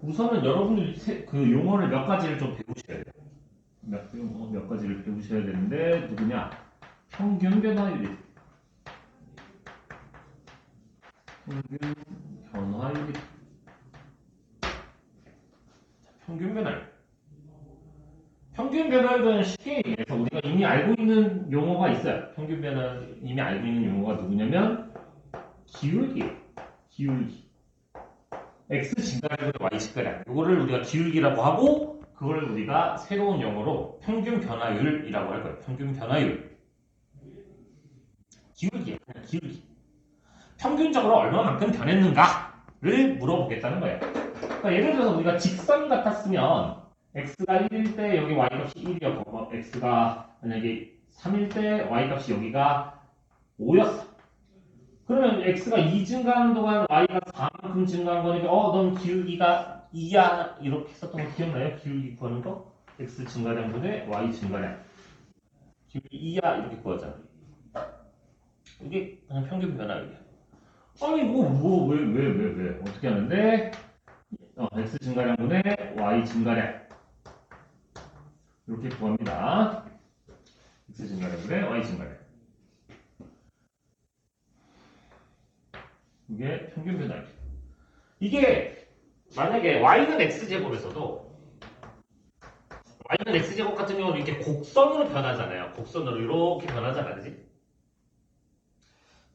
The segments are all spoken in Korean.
우선은 여러분들 그 용어를 몇 가지를 좀 배우셔야 돼요. 몇 가지를 배우셔야 되는데 누구냐? 평균 변화율이. 평균 변화율이. 평균 변화율. 평균 변화율은 쉽게 얘기해서 우리가 이미 알고 있는 용어가 있어요. 평균 변화율 이미 알고 있는 용어가 누구냐면 기울기. 기울기. x 증가량분의 y 증가량. 이거를 우리가 기울기라고 하고 그걸 우리가 새로운 용어로 평균 변화율이라고 할 거예요. 평균 변화율. 기울기. 그냥 기울기. 평균적으로 얼마만큼 변했는가를 물어보겠다는 거예요. 그러니까 예를 들어서 우리가 직선 같았으면 x가 1일 때 여기 y값이 1이었고 x가 만약에 3일 때 y값이 여기가 5였어. 그러면 x가 2 증가하는 동안 y가 4만큼 증가한 거니까 넌 기울기가 2야 이렇게 했었던 거 기억나요? 기울기 구하는 거? x 증가량분의 y 증가량 기울기 2야 이렇게 구하잖아. 이게 그냥 평균 변화율이야. 아니 왜 어떻게 하는데 x 증가량분의 y 증가량 이렇게 구합니다. x 증가량분의 y 증가량 이게 평균 변화율. 이게 만약에 y는 x제곱에서도 y는 x제곱 같은 경우는 이렇게 곡선으로 변하잖아요. 곡선으로 이렇게 변하잖아, 그지?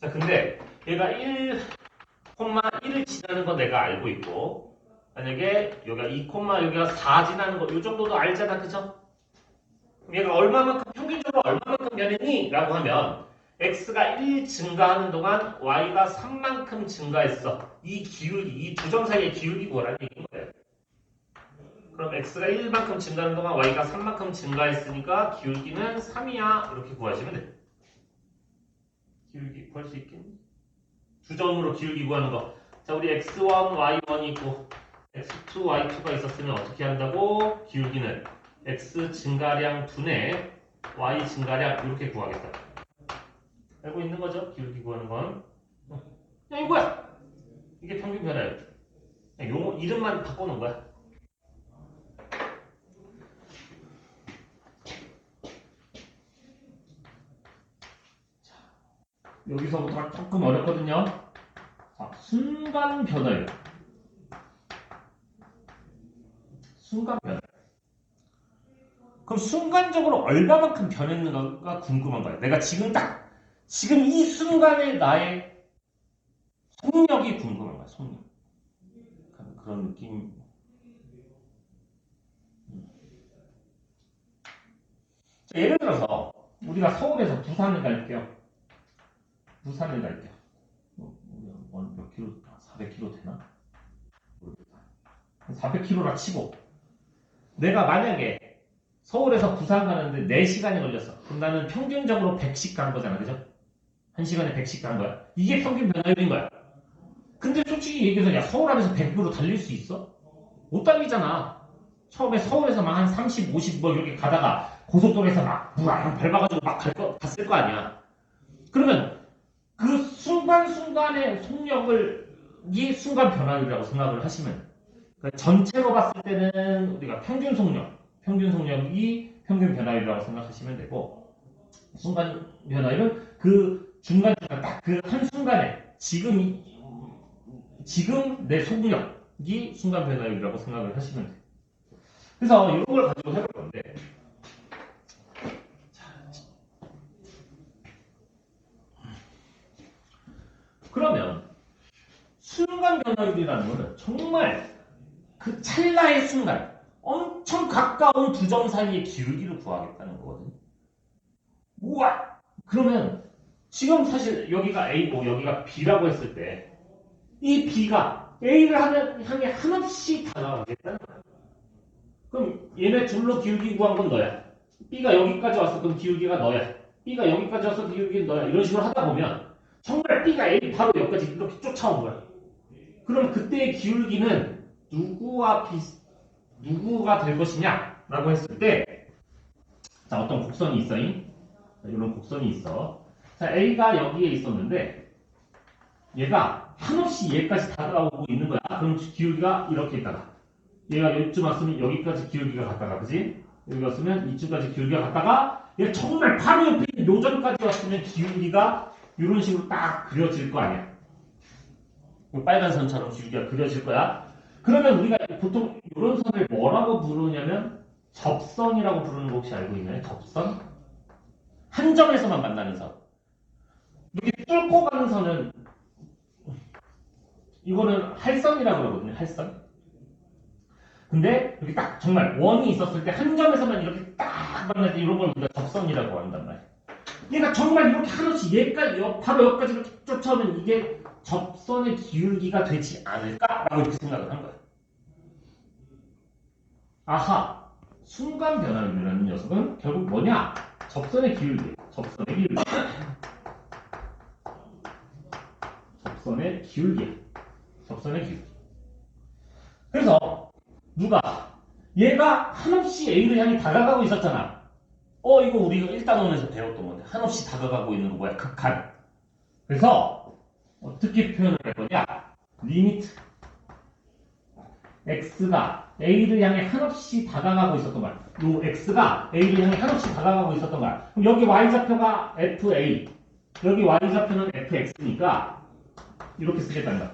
자, 근데 얘가 1,1을 지나는 건 내가 알고 있고 만약에 여기가 2, 여기가 4 지나는 거 이 정도도 알잖아, 그죠? 그럼 얘가 얼마만큼 평균적으로 얼마만큼 변했니? 라고 하면 x가 1 증가하는 동안 y가 3만큼 증가했어. 이 기울기, 이 두 점 사이의 기울기 구하라는 얘기인 거예요. 그럼 x가 1만큼 증가하는 동안 y가 3만큼 증가했으니까 기울기는 3이야. 이렇게 구하시면 돼요. 기울기 구할 수 있겠니? 두 점으로 기울기 구하는 거. 자, 우리 x1, y1이 있고 x2, y2가 있었으면 어떻게 한다고? 기울기는 x 증가량 분의 y 증가량 이렇게 구하겠다. 알고 있는 거죠? 기울기 구하는 건. 야, 이거야! 이게 평균 변화율. 용어 이름만 바꿔놓은 거야. 여기서부터 조금 어렵거든요. 자, 순간 변화율. 순간 변화율. 그럼 순간적으로 얼마만큼 변했는가가 궁금한 거야. 내가 지금 이 순간에 나의 속력이 궁금한 거야. 속력. 그런 느낌. 자, 예를 들어서 우리가 서울에서 부산을 갈게요. 부산을 갈게요. 몇 킬로? 400킬로 되나? 400킬로라 치고 내가 만약에 서울에서 부산 가는데 4시간이 걸렸어. 그럼 나는 평균적으로 100씩 간 거잖아. 그죠? 1시간에 100씩 간 거야. 이게 평균 변화율인 거야. 근데 솔직히 얘기해서 야 서울 안에서 100으로 달릴 수 있어? 못 달리잖아. 처음에 서울에서 막 한 30, 50 뭐 이렇게 가다가 고속도로에서 막 밟아가지고 막 갔을 거 아니야. 그러면 그 순간순간의 속력을 이 순간 변화율이라고 생각을 하시면 그러니까 전체로 봤을 때는 우리가 평균 속력이 평균 변화율이라고 생각하시면 되고 순간 변화율은 그 중간중간 딱 그 한순간에 지금 내 속력이 순간 변화율이라고 생각을 하시면 돼요. 그래서 이런 걸 가지고 해볼 건데 그러면 순간 변화율이라는 거는 정말 그 찰나의 순간 엄청 가까운 두 점 사이의 기울기를 구하겠다는 거거든요. 우와! 그러면 지금 사실 여기가 A고 여기가 B라고 했을 때 이 B가 A를 향해 한없이 다가가겠다는 거야. 그럼 얘네 둘로 기울기 구한 건 너야. B가 여기까지 왔어. 그럼 기울기가 너야. B가 여기까지 왔어. 기울기는 너야. 이런 식으로 하다 보면 정말 B가 A 바로 여기까지 이렇게 쫓아온 거야. 그럼 그때의 기울기는 누구가 될 것이냐? 라고 했을 때, 자, 어떤 곡선이 있어. 이런 곡선이 있어. 자, A가 여기에 있었는데, 얘가 한없이 얘까지 다가오고 있는 거야. 그럼 기울기가 이렇게 있다가, 얘가 이쯤 왔으면 여기까지 기울기가 갔다가, 그지? 여기 왔으면 이쯤까지 기울기가 갔다가, 얘 정말 바로 옆에 있는 요점까지 왔으면 기울기가 이런 식으로 딱 그려질 거 아니야. 빨간 선처럼 기울기가 그려질 거야. 그러면 우리가 보통 이런 선을 뭐라고 부르냐면 접선이라고 부르는 거 혹시 알고 있나요? 접선? 한 점에서만 만나는 선. 여기 뚫고 가는 선은 이거는 할선이라고 그러거든요. 할선. 근데 여기 딱 정말 원이 있었을 때 한 점에서만 이렇게 딱 만날 때 이런 걸 우리가 접선이라고 한단 말이야. 얘가 정말 이렇게 하나씩 얘까지 바로 여기까지 이렇게 쫓아오면 이게 접선의 기울기가 되지 않을까라고 이렇게 생각을 한 거야. 아하, 순간 변화율이라는 녀석은 결국 뭐냐? 접선의 기울기. 접선의 기울기. 접선의 기울기. 접선의 기울기. 그래서 누가 얘가 한없이 A를 향해 다가가고 있었잖아. 이거 우리가 1단원에서 배웠던 건데 한없이 다가가고 있는 거 뭐야? 극한. 그래서 어떻게 표현을 할 거냐? 리미트 x가 a를 향해 한없이 다가가고 있었던 거야. 요 x가 a를 향해 한없이 다가가고 있었던 거야. 그럼 여기 y좌표가 fa, 여기 y좌표는 fx니까 이렇게 쓰겠단다.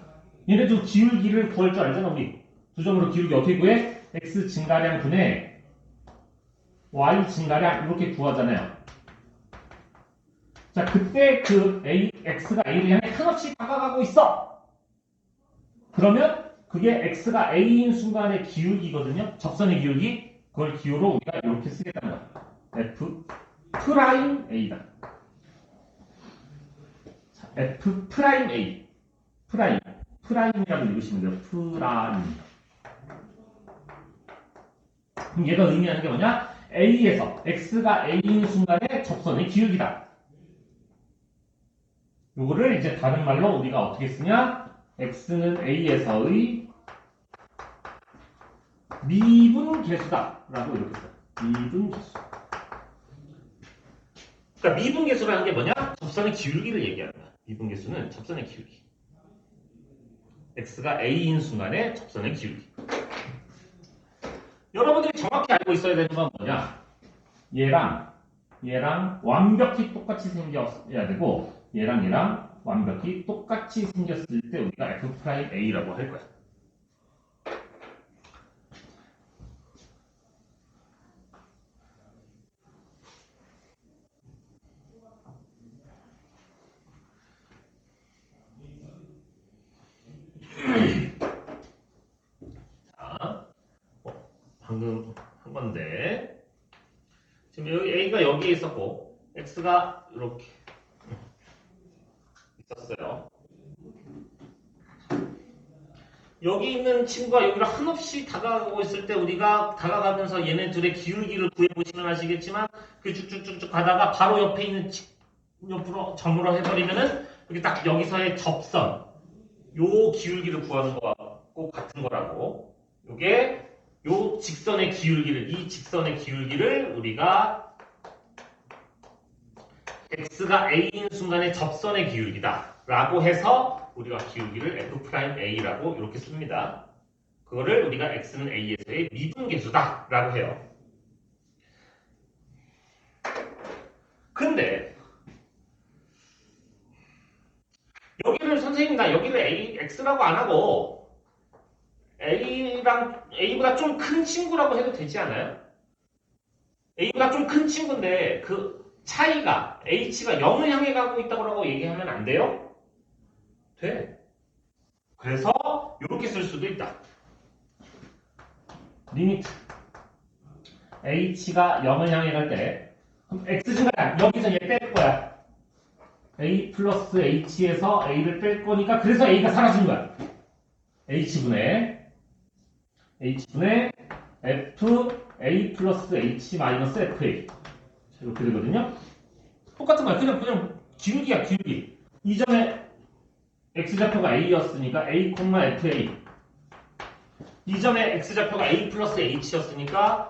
얘네도 기울기를 구할 줄 알잖아. 우리 두 점으로 기울기 어떻게 구해? x 증가량 분의 y 증가량 이렇게 구하잖아요. 자, 그때 그 x가 a를 향해 한없이 다가가고 있어. 그러면 그게 x가 a인 순간의 기울기거든요. 접선의 기울기. 그걸 기호로 우리가 이렇게 쓰겠다는 거야. f 프라임 a다. 자, f 프라임 a. 프라임이라고 읽으시면 돼요. 프라임. 그럼 얘가 의미하는 게 뭐냐? a에서 x가 a인 순간의 접선의 기울기다. 요거를 이제 다른 말로 우리가 어떻게 쓰냐? x는 a에서의 미분 계수다 라고 이렇게 써요. 미분 계수. 그러니까 미분 계수라는 게 뭐냐? 접선의 기울기를 얘기하는 거야. 미분 계수는 접선의 기울기. x가 a인 순간의 접선의 기울기. 여러분들이 정확히 알고 있어야 되는 건 뭐냐? 얘랑 완벽히 똑같이 생겼어야 되고 얘랑 완벽히 똑같이 생겼을 때 우리가 f'a라고 할 거야. 자, 방금 한 건데 지금 여기 a가 여기에 있었고 x가 이렇게 있었어요. 여기 있는 친구가 여기를 한없이 다가가고 있을 때 우리가 다가가면서 얘네 둘의 기울기를 구해보시면 아시겠지만 그 쭉쭉쭉쭉 가다가 바로 옆에 있는 옆으로 점으로 해버리면은 여기 딱 여기서의 접선 요 기울기를 구하는 거와 꼭 같은 거라고. 요게 요 직선의 기울기를 이 직선의 기울기를 우리가 x가 a인 순간의 접선의 기울기다 라고 해서 우리가 기울기를 f'a라고 이렇게 씁니다. 그거를 우리가 x는 a에서의 미분계수다 라고 해요. 근데 여기를 선생님 나 여기를 x라고 안 하고 a보다 좀 큰 친구라고 해도 되지 않아요? a보다 좀 큰 친구인데 그 차이가 h가 0을 향해 가고 있다고 얘기하면 안 돼요? 돼. 그래서 이렇게 쓸 수도 있다. 리미트 h가 0을 향해 갈 때 x가 여기서 얘 뺄 거야. a 플러스 h에서 a를 뺄 거니까 그래서 a가 사라진 거야. h분의 f a 플러스 h 마이너스 fa 이렇게 되거든요. 똑같은 거야. 그냥 기울기야 기울기. 이전에 x좌표가 a였으니까 a, fa. 이전에 x좌표가 a 플러스 h였으니까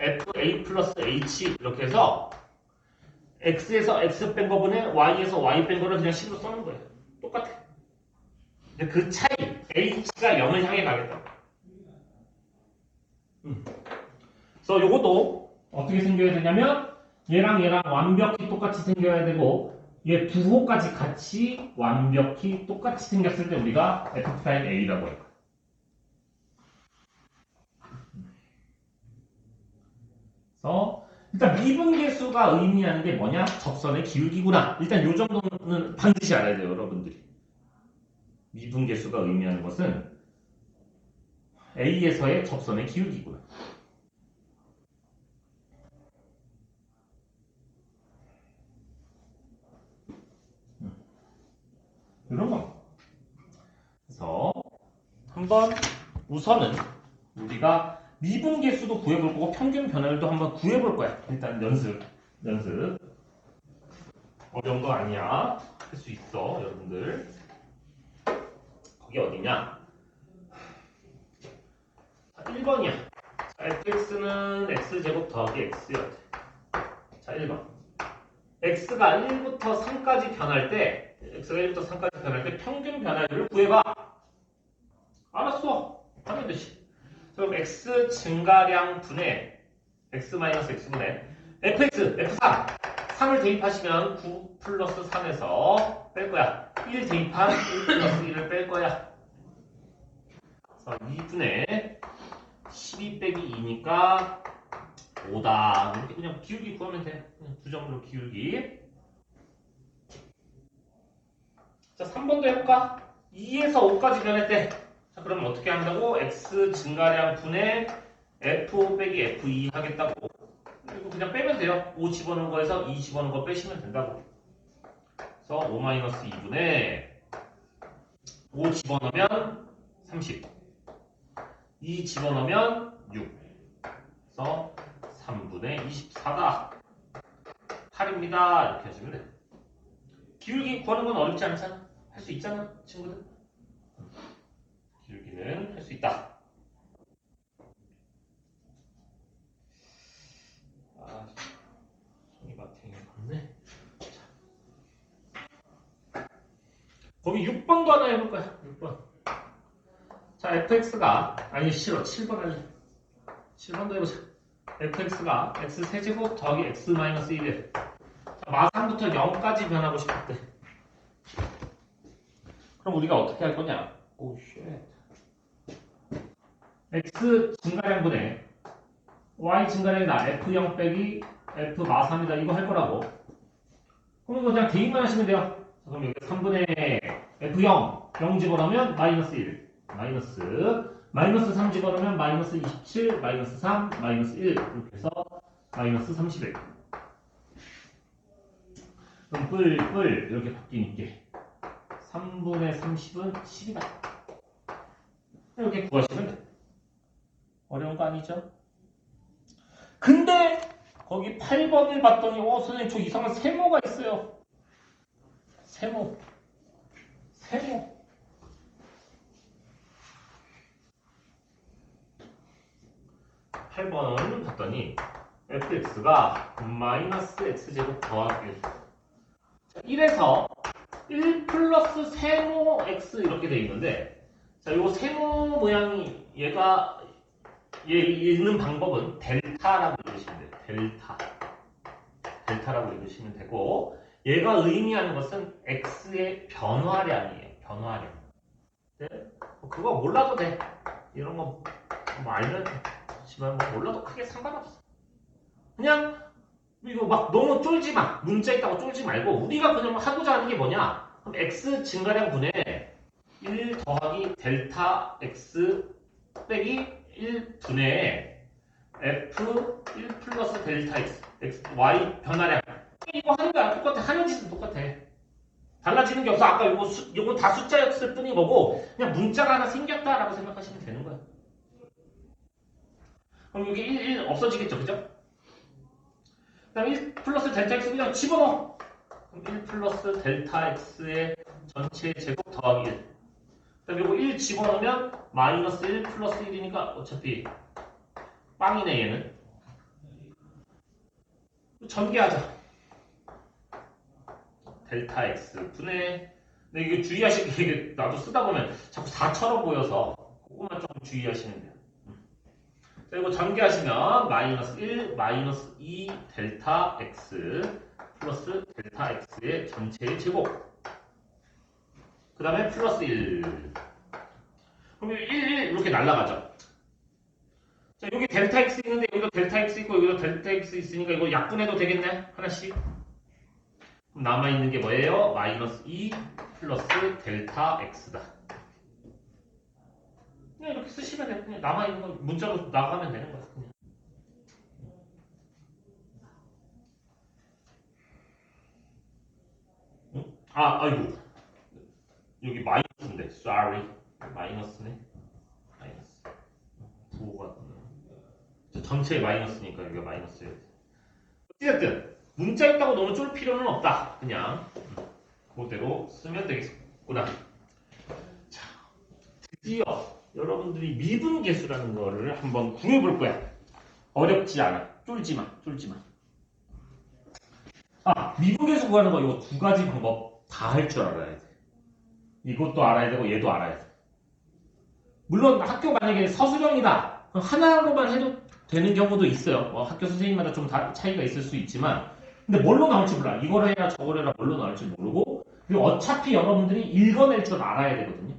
fa 플러스 h 이렇게 해서 x에서 x 뺀 거분에 y에서 y 뺀 거를 그냥 식으로 써는 거예요. 똑같아. 근데 그 차이 h가 0을 향해 가겠다. 그래서 요것도 어떻게 생겨야 되냐면 얘랑 얘랑 완벽히 똑같이 생겨야 되고 얘 부호까지 같이 완벽히 똑같이 생겼을 때 우리가 F'A라고 해요. 그래서 일단 미분계수가 의미하는 게 뭐냐? 접선의 기울기구나. 일단 요 정도는 반드시 알아야 돼요, 여러분들이. 미분계수가 의미하는 것은 A에서의 접선의 기울기구나. 이런 거. 그래서 한번 우선은 우리가 미분계수도 구해볼 거고 평균 변화율도 한번 구해볼 거야. 일단 연습. 어려운 거 아니야. 할 수 있어, 여러분들. 거기 어디냐? 1번이야. 자, fx는 x제곱 더하기 x야. 자, 1번. x가 1부터 3까지 변할 때, 평균 변화율을 구해봐. 알았어. 하면 되지. 그럼 x 증가량 분의 x-x분의 fx, f3. 3을 대입하시면 9 플러스 3에서 뺄 거야. 1 대입한 1 플러스 1을 뺄 거야. 그래서 2분의 12 빼기 2니까 5다. 이렇게 그냥 기울기 구하면 돼. 그냥 두 점으로 기울기. 자, 3번도 해볼까? 2에서 5까지 변했대. 자, 그러면 어떻게 한다고? x 증가량 분의 f5 빼기 f2 하겠다고. 이거 그냥 빼면 돼요. 5 집어넣은 거에서 2 집어넣은 거 빼시면 된다고. 그래서 5-2분의 5 집어넣으면 30. 2 집어넣으면 6. 그래서 3분의 24다. 8입니다. 이렇게 하시면 돼. 기울기 구하는 건 어렵지 않잖아. 할 수 있잖아, 친구들. 기울기는 할 수 있다. 손이 마탱이 많네. 거기 6번도 하나 해볼 거야. 6번. 자, fx가 아니 싫어. 7번 할래. 7번도 해보자. fx가 x 세제곱 더하기 x 마이너스 1에 마상부터 0까지 변하고 싶을 때 그럼 우리가 어떻게 할 거냐? 오 쉣. x 증가량분의 y 증가량이다. f0 빼기 f 마3이다. 이거 할 거라고. 그럼 이거 그냥 대입만 하시면 돼요. 그럼 여기 3분의 f0 0 집어넣으면 마이너스 1 마이너스 3 집어넣으면 마이너스 27 마이너스 3 마이너스 1 이렇게 해서 마이너스 31. 그럼 뿔 이렇게 바뀌니까 3분의 30은 10이다. 이렇게 구하시면 돼. 어려운 거 아니죠? 근데 거기 8번을 봤더니 선생님 저 이상한 세모가 있어요. 세모 8번을 봤더니 fx가 마이너스 x제곱 더하기 1에서 1 플러스 세모 x 이렇게 돼 있는데 자, 요 세모 모양이 얘 있는 방법은 델타라고 읽으시면 돼요. 델타라고 읽으시면 되고 얘가 의미하는 것은 x의 변화량이에요. 변화량. 네? 그거 몰라도 돼. 이런 거 뭐 알면 되지만 뭐 몰라도 크게 상관없어. 그냥 이거 막 너무 쫄지 마. 문자 있다고 쫄지 말고 우리가 그냥 하고자 하는 게 뭐냐? 그럼 x 증가량 분의 1 더하기 델타 x 빼기 1 분의 f 1 플러스 델타 x y 변화량. 이거 하는 거야. 똑같아. 하는 짓은 똑같아. 달라지는 게 없어. 아까 요거 다 숫자였을 뿐인 거고 그냥 문자가 하나 생겼다라고 생각하시면 되는 거야. 그럼 여기 1 없어지겠죠, 그죠? 그다음 1 플러스 델타 x 그냥 집어넣어. 그럼 1 플러스 델타 x의 전체 제곱 더하기 1. 그다음 요거 1 집어넣으면 마이너스 1 플러스 1이니까 어차피 빵이네 얘는. 전개하자. 델타 x 분의 근데 이게 주의하실 게 나도 쓰다 보면 자꾸 4처럼 보여서 그것만 조금 주의하시면 돼요. 자, 이거 전개하시면 마이너스 1, 마이너스 2 델타 x 플러스 델타 x의 전체의 제곱. 그 다음에 플러스 1. 그럼 1, 1 이렇게 날아가죠. 자, 여기 델타 x 있는데 여기도 델타 x 있고 여기도 델타 x 있으니까 이거 약분해도 되겠네? 하나씩. 그럼 남아있는 게 뭐예요? 마이너스 2 플러스 델타 x다. 그냥 이렇게 쓰시면 돼. 그냥 남아있는 거 문자로 나가면 되는 거야. 그냥. 응? 아이고. 여기 마이너스인데. Sorry. 마이너스네. 마이너스. 부호가. 전체에 마이너스니까 여기가 마이너스예요. 어쨌든 문자 있다고 너무 쫄 필요는 없다. 그냥 그대로 쓰면 되겠구나. 자, 드디어 여러분들이 미분계수라는 거를 한번 구해볼 거야. 어렵지 않아. 쫄지 마. 미분계수 구하는 거 이거 두 가지 방법 다 할 줄 알아야 돼. 이것도 알아야 되고 얘도 알아야 돼. 물론 학교 만약에 서술형이다. 그럼 하나로만 해도 되는 경우도 있어요. 학교 선생님마다 좀 차이가 있을 수 있지만 근데 뭘로 나올지 몰라. 이걸 해라 저걸 해라 뭘로 나올지 모르고 그리고 어차피 여러분들이 읽어낼 줄 알아야 되거든요.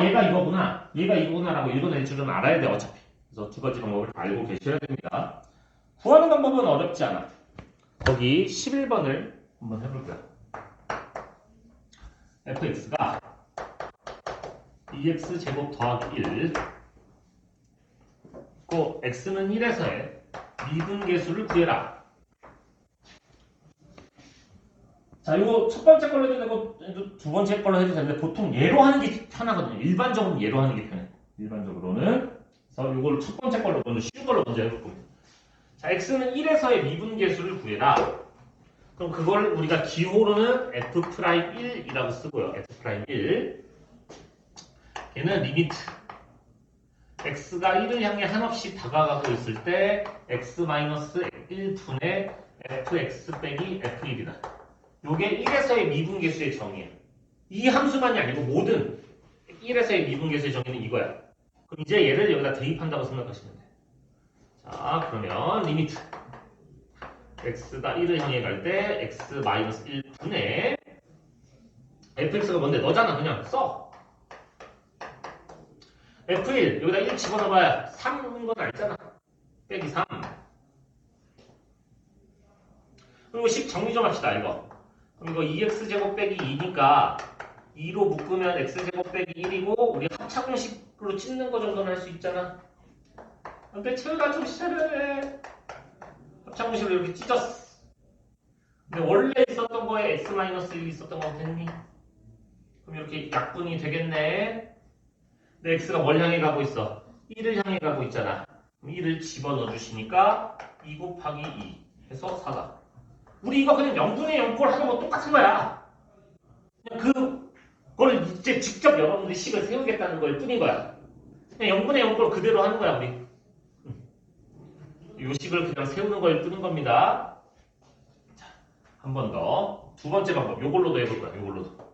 얘가 이거구나 얘가 이거구나 라고 읽어낼 줄은 알아야 돼 어차피. 그래서 두 가지 방법을 알고 계셔야 됩니다. 구하는 방법은 어렵지 않아. 거기 11번을 한번 해볼게요. fx가 2x 제곱 더하기 1 그 x는 1에서의 미분계수를 구해라. 자, 이거 첫 번째 걸로 해도 되고 두 번째 걸로 해도 되는데 보통 얘로 하는 게 편하거든요. 일반적으로는 얘로 하는 게 편해. 일반적으로는. 그래서 이걸 첫 번째 걸로 먼저 쉬운 걸로 먼저 해볼 겁니다. 자, x는 1에서의 미분계수를 구해라. 그럼 그걸 우리가 기호로는 f'1이라고 쓰고요. f'1. 얘는 리미트. x가 1을 향해 한없이 다가가고 있을 때 x-1분의 fx 빼기 f1이다. 요게 1에서의 미분계수의 정의예요. 이 함수만이 아니고 모든 1에서의 미분계수의 정의는 이거야. 그럼 이제 얘를 여기다 대입한다고 생각하시면 돼요. 자, 그러면 리미트 x가 1을 향해 갈 때 x-1분의 fx가 뭔데? 너잖아. 그냥 써. f1 여기다 1 집어넣어봐야 3인 건 알잖아. 빼기 3. 그리고 10 정리 좀 합시다. 이거. 그럼 이거 2x제곱 빼기 2니까 2로 묶으면 x제곱 빼기 1이고 우리 합차공식으로 찢는 거 정도는 할 수 있잖아. 근데 채우가 좀 싫어해. 합차공식으로 이렇게 찢었어. 근데 원래 있었던 거에 x-1이 있었던 거 됐니? 그럼 이렇게 약분이 되겠네. 근데 x가 뭘 향해 가고 있어? 1을 향해 가고 있잖아. 그럼 1을 집어넣어 주시니까 2 곱하기 2 해서 4다. 우리 이거 그냥 0분의 0꼴 하는 거 똑같은 거야. 그냥 그걸 이제 직접 여러분들이 식을 세우겠다는 걸 뿐인 거야. 그냥 0분의 0꼴 그대로 하는 거야, 우리. 이 식을 그냥 세우는 걸 뿐인 겁니다. 자, 한 번 더. 두 번째 방법. 요걸로도 해볼 거야, 요걸로도.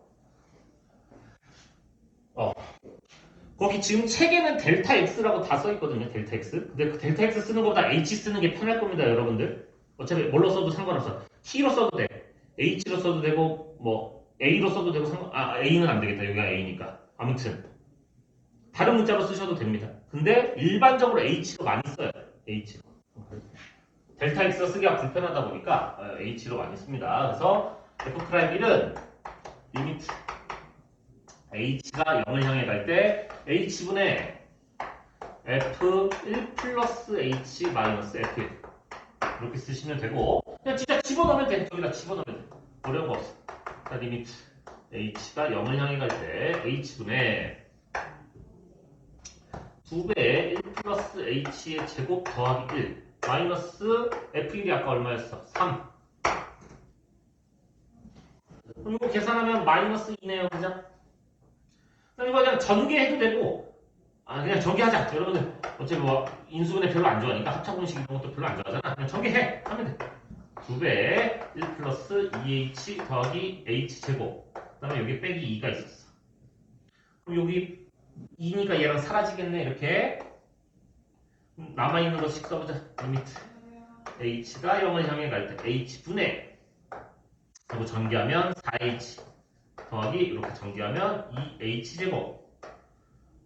거기 지금 책에는 델타 x라고 다 써있거든요, 델타 x. 근데 그 델타 x 쓰는 것보다 h 쓰는 게 편할 겁니다, 여러분들. 어차피 뭘로 써도 상관없어. t로 써도 돼. h로 써도 되고, 뭐, a로 써도 되고, a는 안 되겠다. 여기가 a니까. 아무튼. 다른 문자로 쓰셔도 됩니다. 근데 일반적으로 h로 많이 써요. h로. 델타 x가 쓰기가 불편하다 보니까 h로 많이 씁니다. 그래서 f'1은 리미트 h가 0을 향해 갈 때 h분의 f1 플러스 h 마이너스 f1 이렇게 쓰시면 되고 그냥 진짜 집어넣으면 돼. 저기다 집어넣으면 돼. 어려운 거 없어. 자, 리미트 h가 0을 향해 갈 때 h분의 2배 1 플러스 h의 제곱 더하기 1 마이너스 f1이 아까 얼마였어? 3. 그럼 이거 계산하면 마이너스 2네요. 그죠? 그럼 이거 그냥 전개해도 되고 그냥 전개하자. 여러분들 어차피 뭐 인수분해 별로 안 좋아하니까 합차공식 이런 것도 별로 안 좋아하잖아. 그냥 전개해. 하면 돼. 2배 1 플러스 2h 더하기 h 제곱 그 다음에 여기 빼기 2가 있었어. 그럼 여기 2니까 얘랑 사라지겠네. 이렇게 남아있는 거씩 써보자. 리미트 h가 0을 향해 갈 때 h분의 그리고 전개하면 4h 더하기 이렇게 전개하면 2h제곱.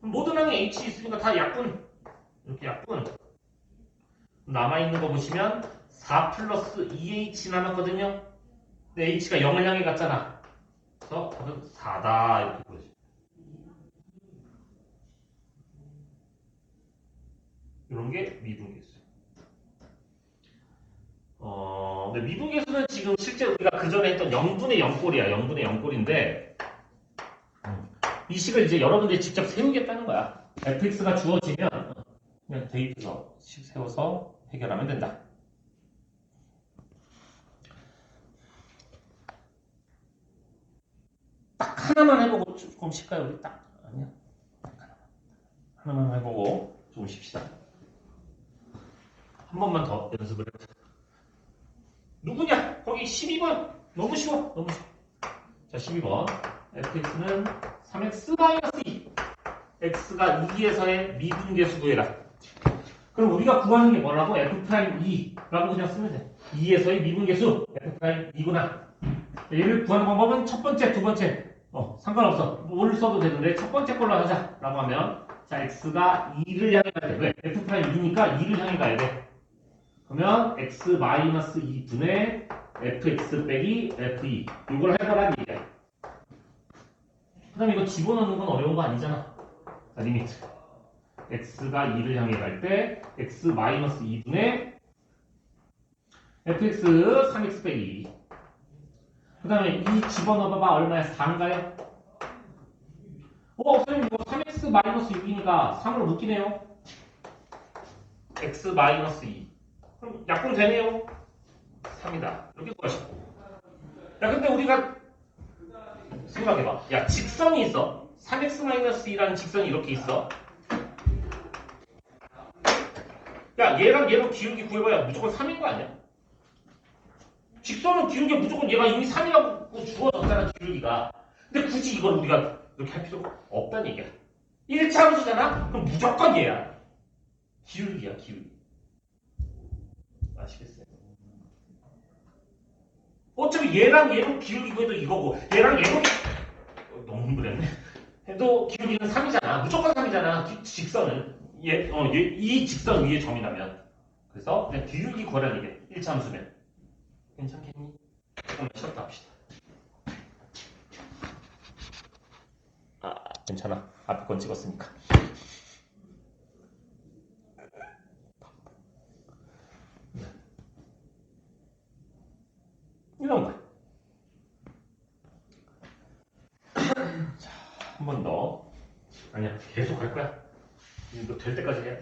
모든 항에 h 있으니까 다 약분. 이렇게 약분. 남아있는 거 보시면 4 플러스 2h 남았거든요. 근데 h가 0을 향해 갔잖아. 그래서 답은 4다 이렇게 보여줘. 이런 게 미분계수. 근데 미분계수는 지금 실제 우리가 그 전에 했던 0분의 0꼴이야. 0분의 0꼴인데 이 식을 이제 여러분들이 직접 세우겠다는 거야. fx가 주어지면 그냥 대입해서 식 세워서 해결하면 된다. 딱 하나만 해보고 조금 쉴까요? 우리 딱 아니야. 하나만 해보고 조금 쉽시다. 한 번만 더 연습을 해보자. 누구냐? 거기 12번. 너무 쉬워. 너무 쉬워. 자, 12번. fx는 3x-2. x가 2에서의 미분계수 구해라. 그럼 우리가 구하는 게 뭐라고? f'2라고 그냥 쓰면 돼. 2에서의 미분계수 f'2구나. 얘를 구하는 방법은 첫 번째, 두 번째. 상관없어. 뭘 써도 되는데 첫 번째 걸로 하자. 라고 하면 자, x가 2를 향해 가야 돼. 왜? f'2니까 2를 향해 가야 돼. 그러면 x-2분의 fx 빼기 f2 이걸 해보라는 얘기야. 그 다음에 이거 집어넣는 건 어려운 거 아니잖아. 자, 리미트 x가 2를 향해 갈 때 x-2분의 fx 3x 빼기 2. 그 다음에 2 집어넣어봐봐. 얼마야? 4인가요? 선생님 이거 3x-6이니까 3으로 묶이네요. x-2 그럼 약분 되네요. 3이다. 이렇게 구하시고. 야, 근데 우리가 생각해봐. 야, 직선이 있어. 3x-2라는 직선이 이렇게 있어. 야, 얘랑 얘로 기울기 구해봐야 무조건 3인 거 아니야? 직선은 기울기 무조건 얘가 이미 3이라고 주어졌잖아, 기울기가. 근데 굳이 이걸 우리가 이렇게 할 필요가 없다는 얘기야. 1차함수잖아? 그럼 무조건 얘야. 기울기야, 기울기. 아시겠어요? 어차피 얘랑 얘로 기울기 구해도 이거고, 얘랑 얘로 너무 그랬네. 해도 기울기는 3이잖아. 무조건 3이잖아. 직선은. 이 직선 위에 점이라면. 그래서 그냥 기울기 구하라는 얘기야. 1차 함수면. 괜찮겠니? 조금 쉬었다 합시다. 괜찮아. 앞에 건 찍었으니까. 이런 거야. 자, 한 번 더. 아니야, 계속 할 거야. 이거 될 때까지 해.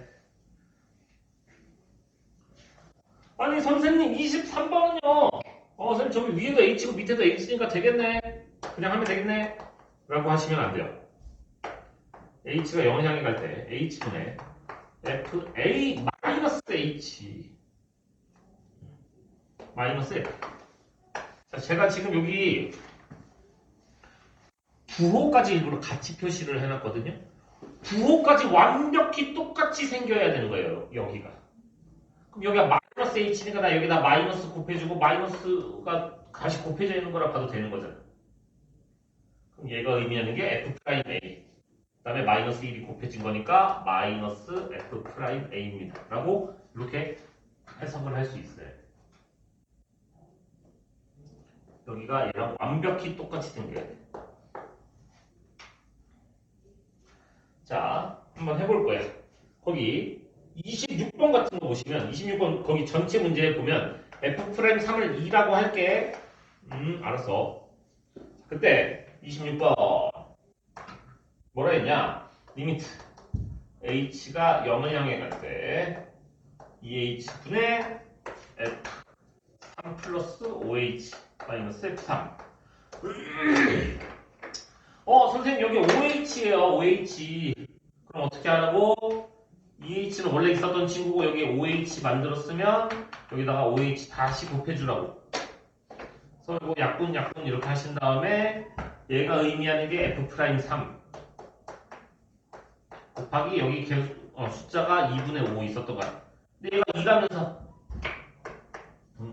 아니, 선생님, 23번은요. 선생님, 저기 위에도 H고 밑에도 H니까 되겠네. 그냥 하면 되겠네. 라고 하시면 안 돼요. H가 0을 향해 갈 때, H분의 FA 마이너스 H. 마이너스 F. 자, 제가 지금 여기 부호까지 일부러 같이 표시를 해놨거든요. 부호까지 완벽히 똑같이 생겨야 되는 거예요, 여기가. 그럼 여기가 마이너스 h니까 나 여기다 마이너스 곱해주고 마이너스가 다시 곱해져 있는 거라 봐도 되는 거잖아. 그럼 얘가 의미하는 게 f'A. 그 다음에 마이너스 1이 곱해진 거니까 마이너스 f'A입니다. 라고 이렇게 해석을 할 수 있어요. 여기가 얘랑 완벽히 똑같이 생겨야 돼. 자, 한번 해볼 거야. 거기 26번 같은 거 보시면 26번 거기 전체 문제에 보면 f'3을 2라고 할게. 알았어. 그때 26번 뭐라 했냐? 리미트 h가 0을 향해 갈 때 2h분의 f3 플러스 5h 마이너스 f3. 선생님 여기 5h예요. 5h. 그럼 어떻게 하라고? 2h는 원래 있었던 친구고 여기 5h 만들었으면 여기다가 5h 다시 곱해주라고. 그래서 이거 약분 이렇게 하신 다음에 얘가 의미하는 게 f'3. 곱하기 여기 계속 숫자가 2분의 5 있었던 거야. 근데 얘가 2라면서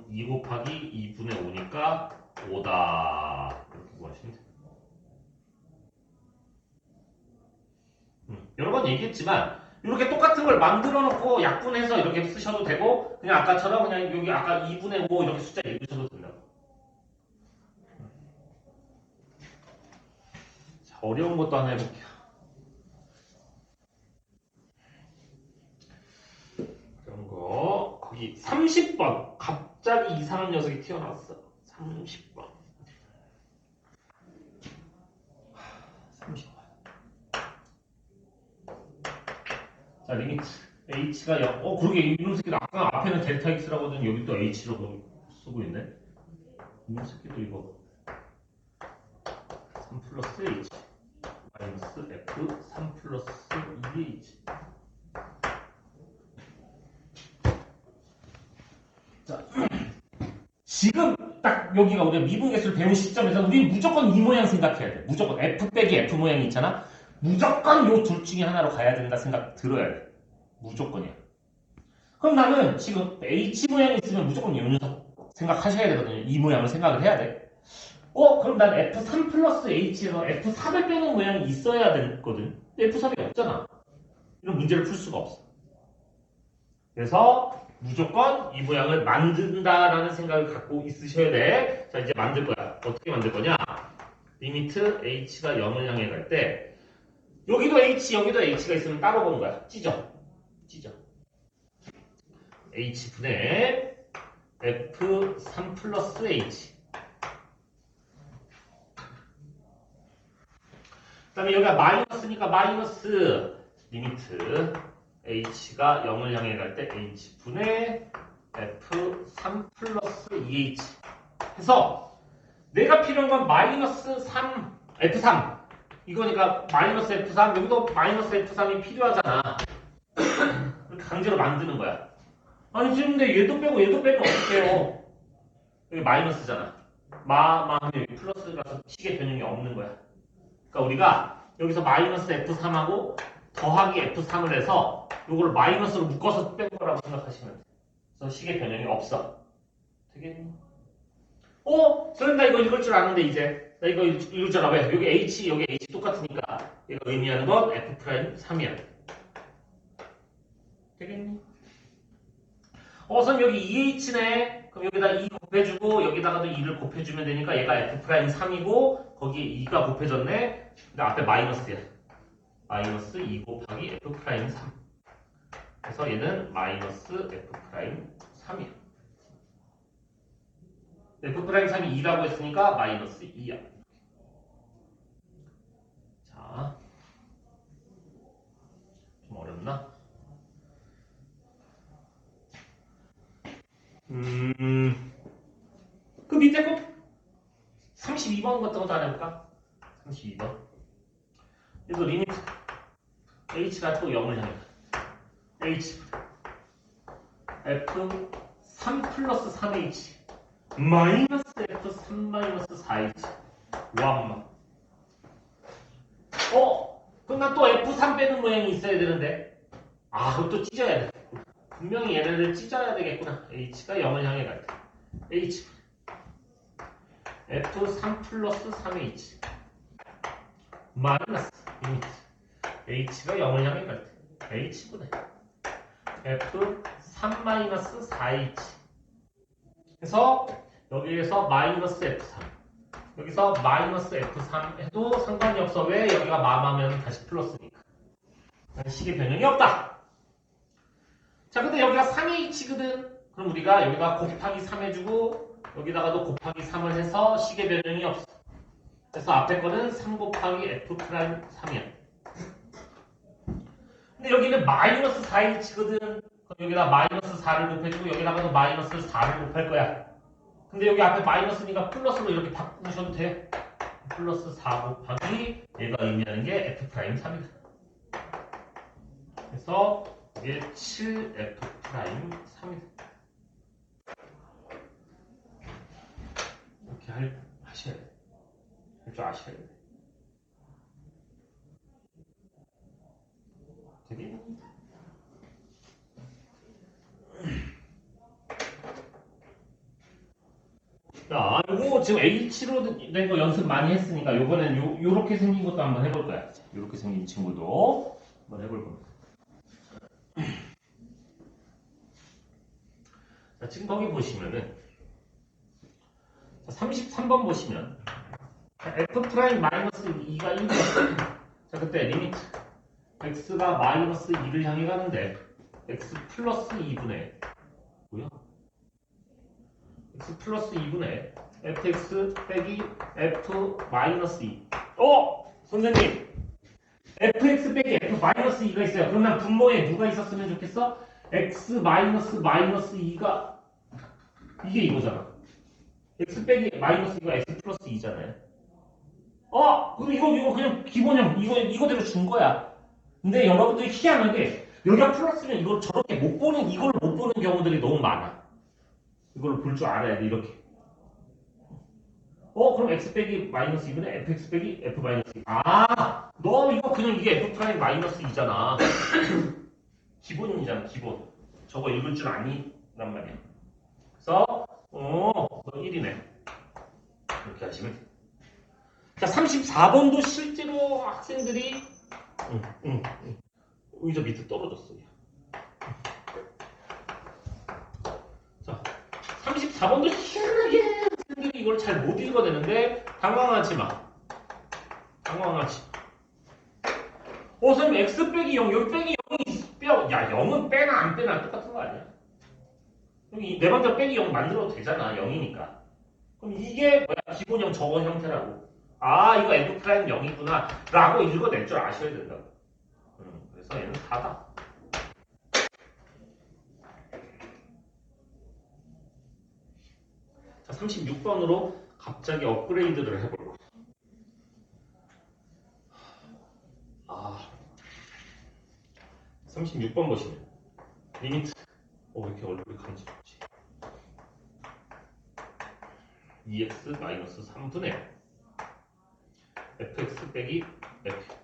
2 곱하기 2분의 5니까 5다. 이렇게 구하시면 돼. 여러 번 얘기했지만 이렇게 똑같은 걸 만들어 놓고 약분해서 이렇게 쓰셔도 되고 그냥 아까처럼 그냥 여기 아까 2분의 5 이렇게 숫자 읽으셔도 된다고. 자, 어려운 것도 하나 해볼게요. 이런 거 거기 30번 갑자기 이상한 녀석이 튀어나왔어. 30번 30번 자 리미트 h가 0 그러게 이놈 새끼도 아까 앞에는 델타 x라고 하더니 여기 또 h로 쓰고 있네. 이놈 새끼도 이거 3 플러스 h 마이너스 f 3 플러스 2h. 자, 지금 딱 여기가 우리가 미분계수를 배운 시점에서 우리 무조건 이 모양 생각해야 돼. 무조건 f 빼기 f 모양이 있잖아. 무조건 요 둘 중에 하나로 가야 된다 생각 들어야 돼. 무조건이야. 그럼 나는 지금 h 모양이 있으면 무조건 요 녀석 생각하셔야 되거든요. 이 모양을 생각을 해야 돼. 그럼 난 f3 플러스 h에서 f3을 빼는 모양이 있어야 되거든. f3이 없잖아. 이런 문제를 풀 수가 없어. 그래서 무조건 이 모양을 만든다라는 생각을 갖고 있으셔야 돼. 자, 이제 만들 거야. 어떻게 만들 거냐? 리미트 h가 0을 향해 갈 때 여기도 h, 여기도 h가 있으면 따로 보는 거야. 찢어. h분의 f3 플러스 h. 그 다음에 여기가 마이너스니까 마이너스 리미트 h가 0을 향해 갈 때 h분의 f3 플러스 2h 해서 내가 필요한 건 마이너스 3 f3 이거니까 마이너스 f3 여기도 마이너스 f3이 필요하잖아. 이렇게 강제로 만드는 거야. 아니 지금 근데 얘도 빼고 얘도 빼면 어떡해요. 여기 마이너스잖아. 하면 여기 플러스라서 식의 변형이 없는 거야. 그러니까 우리가 여기서 마이너스 f3하고 더하기 f3을 해서 이걸 마이너스로 묶어서 뺀 거라고 생각하시면 돼. 그래서 식의 변형이 없어. 되겠니? 저는 나 이거 읽을 줄 아는데 이제 나 이거 읽을 줄 알아. 왜? 여기 h 여기 h 똑같으니까 얘가 의미하는 건 f'3이야. 되겠니? 선 여기 2h네. 그럼 여기다 2 곱해주고 여기다가도 2를 곱해주면 되니까 얘가 f'3이고 거기에 2가 곱해졌네. 근데 앞에 마이너스야. 마이너스 2 곱하기 f'3. 그래서 얘는 마이너스 f'3이야. f'3이 2라고 했으니까 마이너스 2야. 자, 좀 어렵나? 그 밑에 거 32번 같은 거 다 해볼까? 32번. 그래서 리미트 h가 또 0을 향해 h f3 플러스 3h 마이너스 f3 마이너스 4h 와 엄마. 그럼 난 또 f3 빼는 모양이 있어야 되는데 그것도 찢어야 돼. 분명히 얘네들 찢어야 되겠구나. h가 0을 향해 갈 때 h f3 플러스 3h 마이너스 리미트 h가 0을 향해 갈 때 h분의 f3 마이너스 4h 그래서 여기에서 마이너스 f3 여기서 마이너스 f3 해도 상관이 없어. 왜? 여기가 마마면 다시 플러스니까. 식의 변형이 없다. 자, 근데 여기가 3h거든. 그럼 우리가 여기다 곱하기 3 해주고 여기다가도 곱하기 3을 해서 식의 변형이 없어. 그래서 앞에 거는 3 곱하기 f'3이야. 근데 여기는 마이너스 4h거든. 그럼 여기다 마이너스 4를 곱해주고 여기다가도 마이너스 4를 곱할 거야. 근데 여기 앞에 마이너스니까 플러스로 이렇게 바꾸셔도 돼. 플러스 4 곱하기 얘가 의미하는 게 f'3이다. 그래서 이게 7f'3이다. 이렇게 하셔야 돼. 할 줄 아셔야 돼. 요거 지금 H로 된 거 연습 많이 했으니까 요번엔 요렇게 생긴 것도 한번 해볼 거야. 요렇게 생긴 친구도 한번 해볼 겁니다. 자, 지금 거기 보시면은 33번 보시면 f 프라임 마이너스 2가 1이야. 자, 그때 리미트 x가 마이너스 2를 향해 가는데 x 플러스 2분의 뭐야? x 플러스 2분의 fx 빼기 f 마이너스 2. 선생님, fx 빼기 f 마이너스 2가 있어요. 그럼 난 분모에 누가 있었으면 좋겠어? x 마이너스 2가 이게 이거잖아. x 빼기 마이너스 2가 x 플러스 2잖아요. 그럼 이거 그냥 기본형 이거대로 준 거야. 근데 여러분들이 희한하게 여기가 플러스면 이걸 저렇게 이걸 못 보는 경우들이 너무 많아. 이걸 볼 줄 알아야 돼, 이렇게. 그럼 x 빼기 마이너스 2분의 fx 빼기 f 마이너스 2. 너 이거 그냥 이게 f 프라임 마이너스 2잖아. 기본이잖아, 기본. 저거 읽을 줄 아니? 란 말이야. 그래서, 너 1이네. 이렇게 하시면 돼. 자, 34번도 실제로 학생들이, 의자 밑에 떨어졌어. 자, 34번도 희한하게 학생들이 이걸 잘 못 읽어내는데, 당황하지 마. 선생님, x 빼기 0, 여기 빼기 0이 빼. 야, 0은 빼나 안 빼나 똑같은 거 아니야? 여기 내 맘대로 빼기 0 만들어도 되잖아, 0이니까. 그럼 이게 뭐야? 기본형 저거 형태라고. 이거 f 프라임 0이구나 라고 읽어낼 줄 아셔야 된다고. 그래서 얘는 다다. 자, 36번으로 갑자기 업그레이드를 해볼 거야. 36번 보시면 리미트 왜 이렇게 얼굴이 간지럽지? 2x 마이너스 3분의 fx 빼기 f.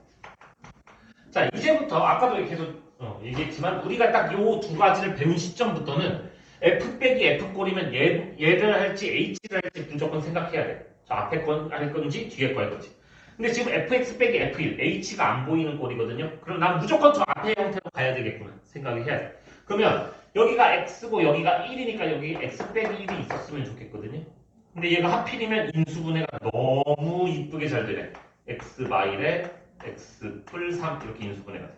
자, 이제부터 아까도 계속 얘기했지만 우리가 딱 요 두 가지를 배운 시점부터는 f 빼기 f 꼴이면 얘를 할지 h를 할지 무조건 생각해야 돼. 자, 앞에 건 할 건지 뒤에 거 할 건지. 근데 지금 fx 빼기 f1 h가 안 보이는 꼴이거든요. 그럼 난 무조건 저 앞에 형태로 가야 되겠구나 생각을 해야 돼. 그러면 여기가 x고 여기가 1이니까 여기 x 빼기 1이 있었으면 좋겠거든요. 근데 얘가 하필이면 인수분해가 너무 이쁘게 잘 되네. x 마일에 x 뿔 3 이렇게 인수분해가 돼.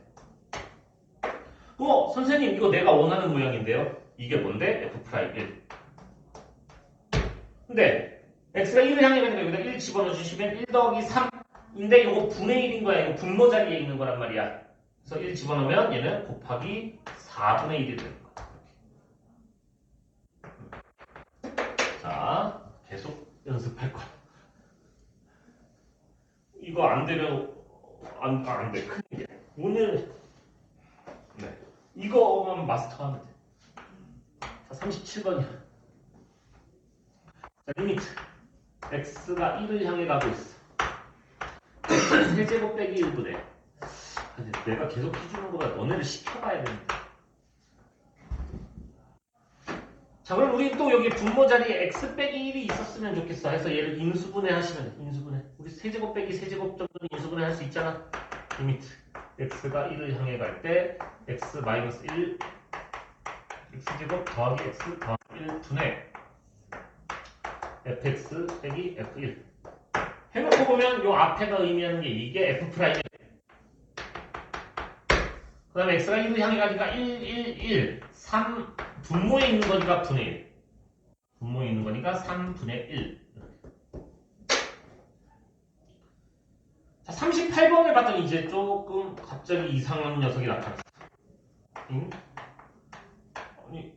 선생님 이거 내가 원하는 모양인데요. 이게 뭔데? f 프라임 1. 근데 x가 1을 향해 가는 거 여기다 1 집어넣어 주시면 1 더하기 3인데 이거 분의 1인 거야. 이거 분모 자리에 있는 거란 말이야. 그래서 1 집어넣으면 얘는 곱하기 4분의 1이 되는 거야. 자, 계속 연습할 거야. 이거 안 되면 안 돼. 큰일이야. 오늘 이거만 마스터하면 돼. 자, 37번이야. 자, 리미트 x가 1을 향해 가고 있어. 세제곱 빼기 1분의 내가 계속 해주는 거가 너네를 시켜봐야 되는데. 자, 그럼 우리 또 여기 분모 자리에 x 빼기 1이 있었으면 좋겠어. 해서 얘를 인수분해 하시면 돼. 인수분해. 우리 세제곱 빼기 세제곱 정도는 인수분해 할 수 있잖아. 리미트 x가 1을 향해 갈 때 x 마이너스 1 x제곱 더하기 x 더하기 1분의 fx 빼기 f1 해놓고 보면 요 앞에가 의미하는 게 이게 f 프라임이야. 그 다음에 x가 1을 향해 가니까 1, 3 분모에 있는 거니까 분의 1 분모에 있는 거니까 3분의 1. 자, 38번을 봤더니 이제 조금 갑자기 이상한 녀석이 나타났어. 응? 아니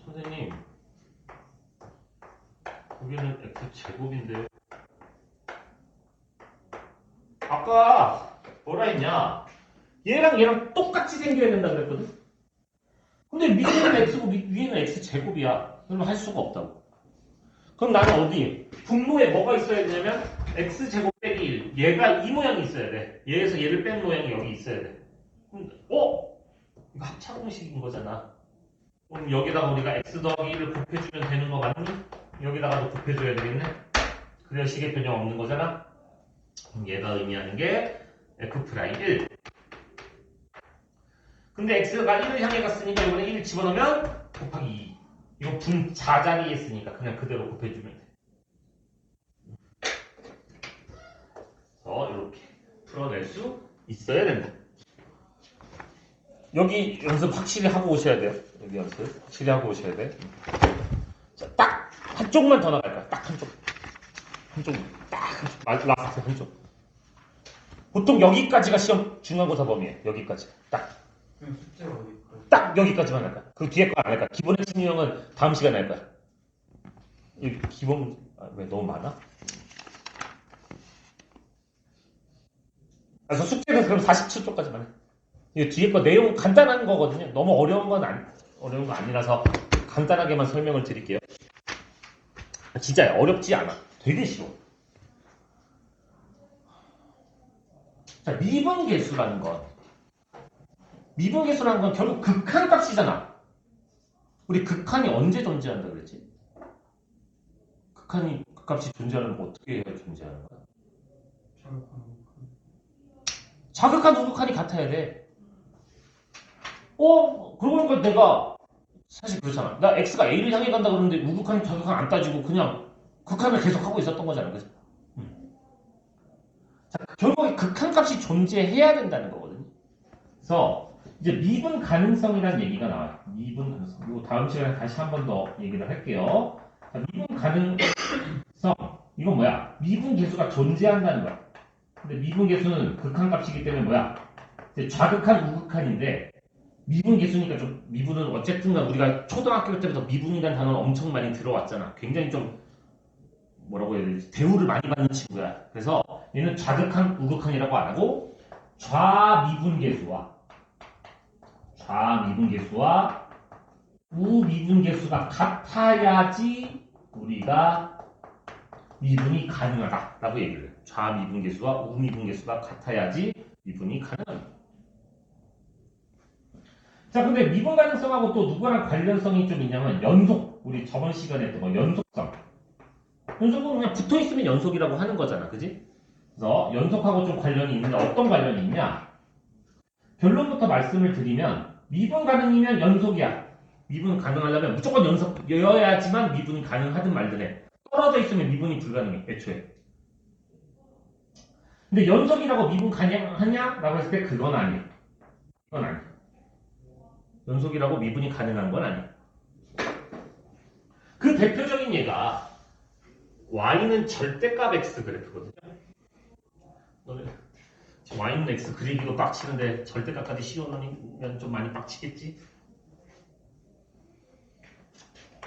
선생님 거기는 x제곱인데 아까 뭐라 했냐? 얘랑 똑같이 생겨야 된다 그랬거든? 근데 위에는 x고 위에는 x제곱이야. 그러면 할 수가 없다고. 그럼 나는 어디? 분모에 뭐가 있어야 되냐면 x제곱 빼기 1. 얘가 이 모양이 있어야 돼. 얘에서 얘를 뺀 모양이 여기 있어야 돼. 이거 합차공식인 거잖아. 그럼 여기다가 우리가 x 더하기 1을 곱해주면 되는 거 맞니? 여기다가도 곱해줘야 되겠네. 그래야 식의 변형 없는 거잖아. 그럼 얘가 의미하는 게 F'1. 근데 X가 1을 향해 갔으니까 이번에 1 집어넣으면 곱하기 2. 이거 분자자리에 있으니까 그냥 그대로 곱해주면 돼. 이렇게 풀어낼 수 있어야 된다. 여기 연습 확실히 하고 오셔야 돼요. 여기 연습 확실히 하고 오셔야 돼. 자, 딱 한쪽만 더 나갈 거야. 딱 한쪽. 라스트 한쪽. 보통 여기까지가 시험 중간고사 범위에 여기까지. 숙제가 어디 딱 여기까지만 할 거야. 그 뒤에 거 안 할 거야. 기본 핵심형은 다음 시간에 할 거야. 이 기본 왜 너무 많아? 그래서 숙제는 그럼 47쪽까지만 해. 이 뒤에 거 내용 간단한 거거든요. 너무 어려운 건 아니라서 간단하게만 설명을 드릴게요. 진짜 어렵지 않아. 되게 쉬워. 자, 미분계수라는 건 결국 극한값이잖아. 우리 극한이 언제 존재한다 그랬지? 극값이 존재하려면 어떻게 해야 존재하는 거야? 자극한 우극한이 같아야 돼. 그러고 보니까 내가 사실 그렇잖아. 나 X가 A를 향해 간다 그러는데 우극한, 자극한 안 따지고 그냥 극한을 계속 하고 있었던 거잖아. 그치? 자, 결국에 극한값이 존재해야 된다는 거거든요. 그래서 이제 미분 가능성이라는 얘기가 나와요. 미분 가능성. 이거 다음 시간에 다시 한 번 더 얘기를 할게요. 자, 미분 가능성. 이건 뭐야? 미분 계수가 존재한다는 거야. 근데 미분 계수는 극한값이기 때문에 뭐야? 이제 좌극한, 우극한인데 미분 계수니까 좀 미분은 어쨌든 우리가 초등학교 때부터 미분이라는 단어는 엄청 많이 들어왔잖아. 굉장히 좀 뭐라고 해야 되지? 대우를 많이 받는 친구야. 그래서 얘는 좌극한, 우극한이라고 안 하고 좌미분계수와 우미분계수가 같아야지 우리가 미분이 가능하다라고 얘기를 해요. 좌미분계수와 우미분계수가 같아야지 미분이 가능합니다. 자, 근데 미분 가능성하고 또 누구랑 관련성이 좀 있냐면 연속. 우리 저번 시간에 했던 거 연속성. 연속은 그냥 붙어 있으면 연속이라고 하는 거잖아. 그지? 그래서 연속하고 좀 관련이 있는데 어떤 관련이 있냐? 결론부터 말씀을 드리면 미분 가능이면 연속이야. 미분 가능하려면 무조건 연속이어야지만 미분이 가능하든 말든 해. 떨어져 있으면 미분이 불가능해. 애초에. 근데 연속이라고 미분 가능하냐? 라고 했을 때 그건 아니야. 그건 아니야. 연속이라고 미분이 가능한 건 아니야. 그 대표적인 예가 y는 절대값 x 그래프거든요. 지금 y는 x 그리기도 빡치는데 절대값까지 씌워놓으면 좀 많이 빡치겠지?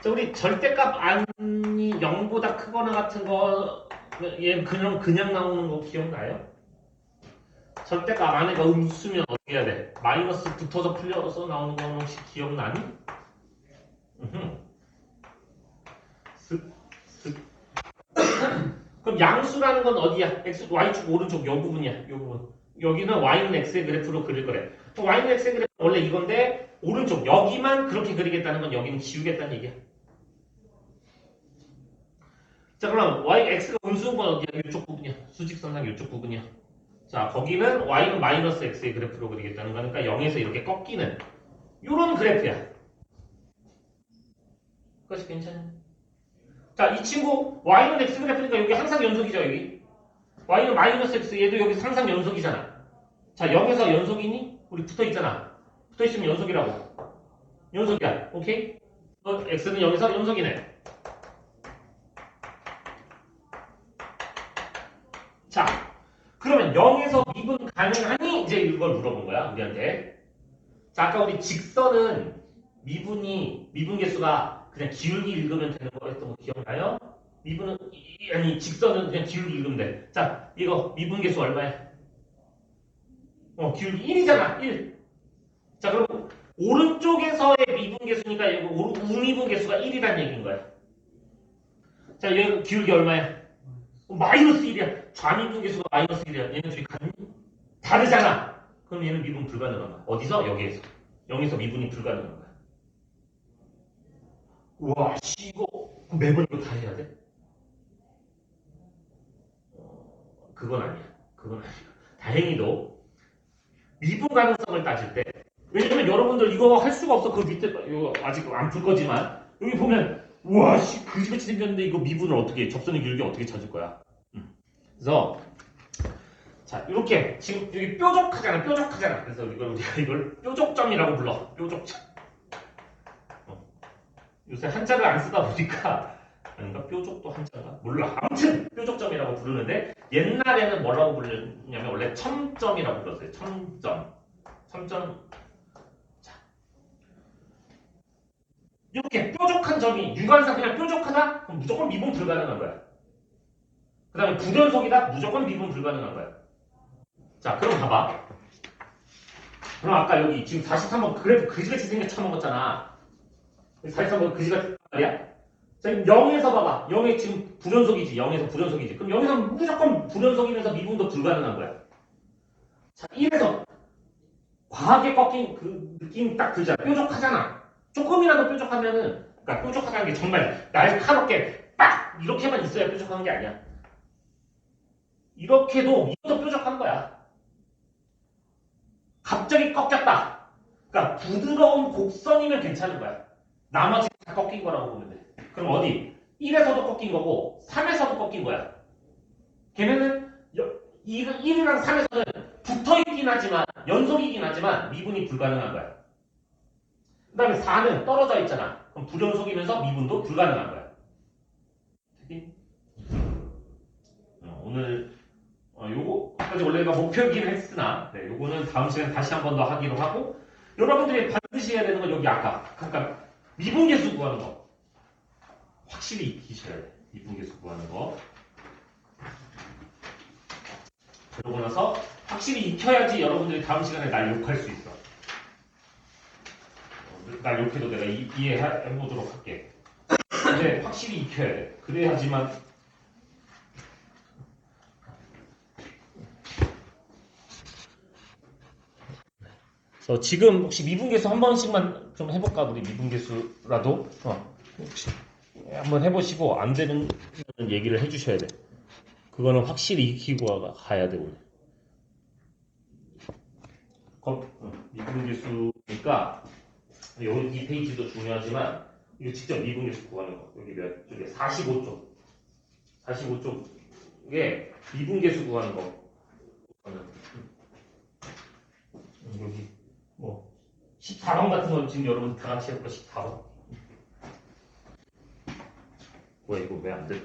자, 우리 절대값 안이 0보다 크거나 같은 거, 얘 그냥 나오는 거 기억나요? 절대값 안에가 음수면 어떻게 해야 돼? 마이너스 붙어서 풀려서 나오는 거 혹시 기억나니? 그럼 양수라는 건 어디야? x, y축 오른쪽 요 부분이야. 요 부분. 여기는 y는 x의 그래프로 그릴 거래. y는 x의 그래프 원래 이건데 오른쪽 여기만 그렇게 그리겠다는 건 여기는 지우겠다는 얘기야. 자, 그럼 x가 음수인 건 어디야? 이쪽 부분이야. 수직선상 이쪽 부분이야. 자, 거기는 y는 마이너스 x의 그래프로 그리겠다는 거니까 0에서 이렇게 꺾이는 요런 그래프야. 그것이 괜찮니? 자, 이 친구 y는 x 그래프니까 여기 항상 연속이죠. 여기 y는 마이너스 x, 얘도 여기 항상 연속이잖아. 자, 0에서 연속이니? 우리 붙어있잖아. 붙어있으면 연속이라고. 연속이야. 오케이? x는 0에서 연속이네. 자, 그러면 0에서 미분 가능하니? 이제 이걸 물어본 거야, 우리한테. 자, 아까 우리 직선은 미분 계수가 그냥 기울기 읽으면 되는 거 했던 거 기억나요? 미분은, 아니, 직선은 그냥 기울기 읽으면 돼. 자, 이거 미분 계수 얼마야? 기울기 1이잖아, 1. 자, 그럼 오른쪽에서의 미분 계수니까 이거 우미분 계수가 1이라는 얘기인 거야. 자, 여기 기울기 얼마야? 마이너스 1이야. 좌미분 계수가 마이너스 1이야. 얘는 둘이 같니? 다르잖아. 그럼 얘는 미분 불가능한 거야. 어디서? 여기에서. 0에서 미분이 불가능한 거야. 우와, 씨, 이거 매번 이거 다 해야 돼? 그건 아니야. 그건 아니야. 다행히도 미분 가능성을 따질 때, 왜냐면 여러분들 이거 할 수가 없어. 그 밑에 이거 아직 안 풀 거지만 여기 보면 우와, 씨, 그지같이 생겼는데 이거 미분을 어떻게 접선의 기울기 어떻게 찾을 거야? 그래서 자, 이렇게 지금 여기 뾰족하잖아. 뾰족하잖아. 그래서 이걸 우리가 이걸 뾰족점이라고 불러. 뾰족점. 요새 한자를 안 쓰다 보니까 아닌가? 뾰족도 한자가? 몰라. 아무튼 뾰족점이라고 부르는데 옛날에는 뭐라고 부르냐면 원래 첨점이라고 불렀어요. 첨점. 첨점. 자, 이렇게 뾰족한 점이 유관상 그냥 뾰족하다? 그럼 무조건 미분 불가능한 거야. 그 다음에 불연속이다? 무조건 미분 불가능한 거야. 자, 그럼 봐봐. 그럼 아까 여기 지금 43번 그래프 그지같이 생겨 쳐먹었잖아. 43번 그지같이 말이야? 자, 0에서 봐봐. 0에 지금 불연속이지. 0에서 불연속이지. 그럼 여기서 무조건 불연속이면서 미분도 불가능한 거야. 자, 1에서 과하게 꺾인 그 느낌 딱 들잖아. 뾰족하잖아. 조금이라도 뾰족하면은, 그러니까 뾰족하다는 게 정말 날카롭게 빡! 이렇게만 있어야 뾰족한 게 아니야. 이렇게도 이것도 뾰족한 거야. 갑자기 꺾였다. 그러니까 부드러운 곡선이면 괜찮은 거야. 나머지 다 꺾인 거라고 보면 돼. 그럼 어디? 1에서도 꺾인 거고 3에서도 꺾인 거야. 걔네는 1이랑 3에서는 붙어있긴 하지만 연속이긴 하지만 미분이 불가능한 거야. 그 다음에 4는 떨어져 있잖아. 그럼 불연속이면서 미분도 불가능한 거야. 오늘 요거까지 원래 목표이긴 했으나 요거는 다음 시간에 다시 한 번 더 하기로 하고 여러분들이 반드시 해야 되는 건 여기 아까 잠깐 미분계수 구하는 거 확실히 익히셔야 돼. 미분계수 구하는 거 그러고 나서 확실히 익혀야지 여러분들이 다음 시간에 날 욕할 수 있어. 날 욕해도 내가 이해해보도록 할게. 근데 확실히 익혀야 돼. 그래야지만 그래서 지금 혹시 미분계수 한 번씩만 좀 해볼까? 우리 미분계수라도 혹시 한번 해보시고 안 되는 얘기를 해주셔야 돼. 그거는 확실히 익히고 가야 돼 오늘. 미분계수니까 이 페이지도 중요하지만 이거 직접 미분계수 구하는 거 여기 몇 쪽에 45쪽 45쪽에 미분계수 구하는 거 여기 뭐 14번 같은 건 지금 여러분 다 같이 해볼까? 14번 뭐야 이거 왜 안 돼?